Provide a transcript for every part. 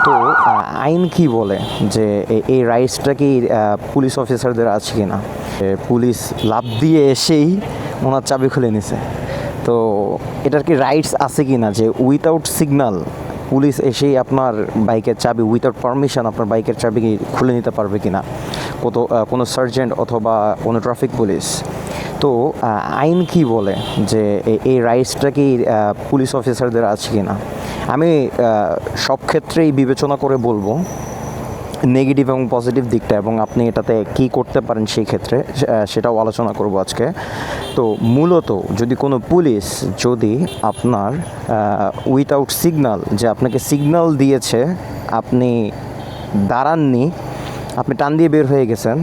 তো আইন কি বলে যে এই রাইটসটা কি পুলিশ অফিসারদের আছে কি না? পুলিশ লাফ দিয়ে এসেই ওনার চাবি খুলে নিছে, তো এটার কি রাইটস আছে কি না যে উইথাউট সিগন্যাল পুলিশ এসেই আপনার বাইকের চাবি উইথাউট পারমিশন আপনার বাইকের চাবি খুলে নিতে পারবে কি না কোনো সার্জেন্ট অথবা কোনো ট্রাফিক পুলিশ? তো আইন কি বলে যে এই রাইটসটা কি পুলিশ অফিসারদের আছে কি না? আমি সব ক্ষেত্রেই বিবেচনা করে বলবো নেগেটিভ এবং পজিটিভ দিকটা, এবং আপনি এটাতে কি করতে পারেন সেই ক্ষেত্রে সেটাও আলোচনা করব আজকে। তো মূলত যদি কোনো পুলিশ যদি আপনার উইথাউট সিগন্যাল, যে আপনাকে সিগন্যাল দিয়েছে, আপনি দাঁড়াননি, আপনি টান দিয়ে বের হয়ে গেছেন,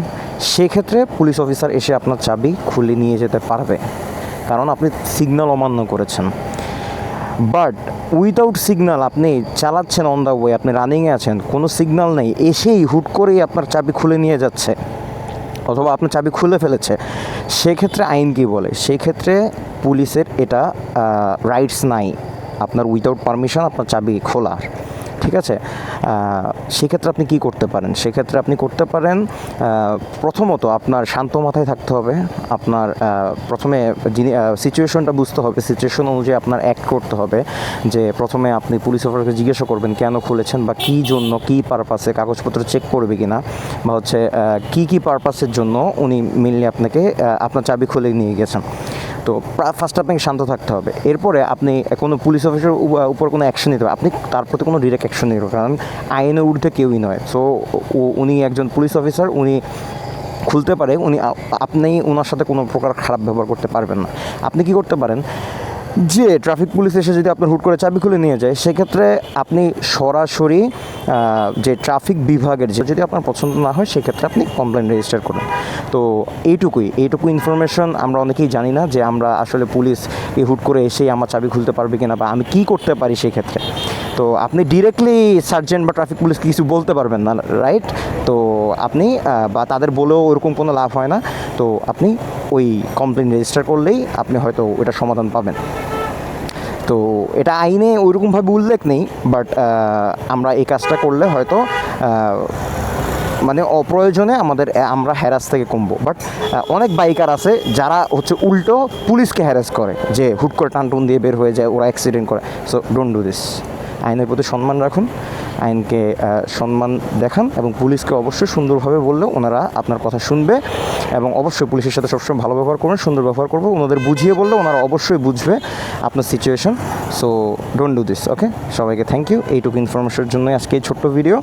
সেক্ষেত্রে পুলিশ অফিসার এসে আপনার চাবি খুলে নিয়ে যেতে পারবে, কারণ আপনি সিগন্যাল অমান্য করেছেন। বাট উইথাউট সিগন্যাল আপনি চালাচ্ছেন অন দ্য ওয়ে, আপনি রানিংয়ে আছেন, কোনো সিগন্যাল নেই, এসেই হুট করেই আপনার চাবি খুলে নিয়ে যাচ্ছে অথবা আপনার চাবি খুলে ফেলেছে, সেক্ষেত্রে আইন কী বলে? সেক্ষেত্রে পুলিশের এটা রাইটস নাই আপনার উইথাউট পারমিশন আপনার চাবি খোলার, ঠিক আছে? সেক্ষেত্রে আপনি কি করতে পারেন? সেক্ষেত্রে আপনি করতে পারেন, প্রথমত আপনার শান্ত মাথায় থাকতে হবে। আপনার প্রথমে সিচুয়েশনটা বুঝতে হবে, সিচুয়েশন অনুযায়ী আপনার অ্যাক্ট করতে হবে। যে প্রথমে আপনি পুলিশ অফিসারকে জিজ্ঞাসা করবেন কেন খুলেছেন বা কী জন্য, কী পারপাসে, কাগজপত্র চেক করবে কিনা, বা হচ্ছে কী পারপাসের জন্য উনি মেনলি আপনাকে আপনার চাবি খুলে নিয়ে গেছেন। তো ফার্স্ট আপনাকে শান্ত থাকতে হবে। এরপরে আপনি কোনো পুলিশ অফিসার উপর কোনো অ্যাকশন নিতে হবে, আপনি তার প্রতি কোনো ডিরেক্ট অ্যাকশন নিতে হবে, কারণ আইনের ঊর্ধ্বে কেউই নয়। সো উনি একজন পুলিশ অফিসার, উনি খুলতে পারে, আপনি ওনার সাথে কোনো প্রকার খারাপ ব্যবহার করতে পারবেন না। আপনি কি করতে পারেন, যে ট্রাফিক পুলিশ এসে যদি আপনার হুট করে চাবি খুলে নিয়ে যায়, সেক্ষেত্রে আপনি সরাসরি যে ট্রাফিক বিভাগের, যে যদি আপনার পছন্দ না হয়, সেক্ষেত্রে আপনি কমপ্লেন রেজিস্টার করুন। তো এইটুকু ইনফরমেশন আমরা অনেকেই জানি না, যে আমরা আসলে পুলিশ হুট করে এসেই আমার চাবি খুলতে পারবে কিনা, বা আমি কি করতে পারি সেই ক্ষেত্রে। তো আপনি ডিরেক্টলি সার্জেন্ট বা ট্রাফিক পুলিশ কিছু বলতে পারবেন না, রাইট? তো আপনি বা তাদের বলেও ওরকম কোনো লাভ হয় না। তো আপনি ওই কমপ্লেন রেজিস্টার করলেই আপনি হয়তো ওটা সমাধান পাবেন। তো এটা আইনে ওইরকমভাবে উল্লেখ নেই, বাট আমরা এই কাজটা করলে হয়তো মানে অপ্রয়োজনে আমরা হ্যারাস থেকে কমবো। বাট অনেক বাইকার আছে যারা হচ্ছে উল্টো পুলিশকে হ্যারাস করে, যে হুট করে টানটুন দিয়ে বের হয়ে যায়, ওরা অ্যাক্সিডেন্ট করে। So don't do this. আইনের প্রতি সম্মান রাখুন, আইনকে সম্মান দেখান, এবং পুলিশকে অবশ্যই সুন্দরভাবে বললে ওনারা আপনার কথা শুনবে, এবং অবশ্যই পুলিশের সাথে সবসময় ভালো ব্যবহার করবেন, সুন্দর ব্যবহার করবো। ওনাদের বুঝিয়ে বললে ওনারা অবশ্যই বুঝবে আপনার situation. So don't do this, okay? সবাইকে থ্যাংক ইউ এইটুকু ইনফরমেশনের জন্যই আজকে এই ছোট্ট ভিডিও।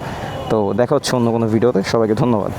তো দেখা হচ্ছে অন্য কোনো ভিডিওতে। সবাইকে ধন্যবাদ।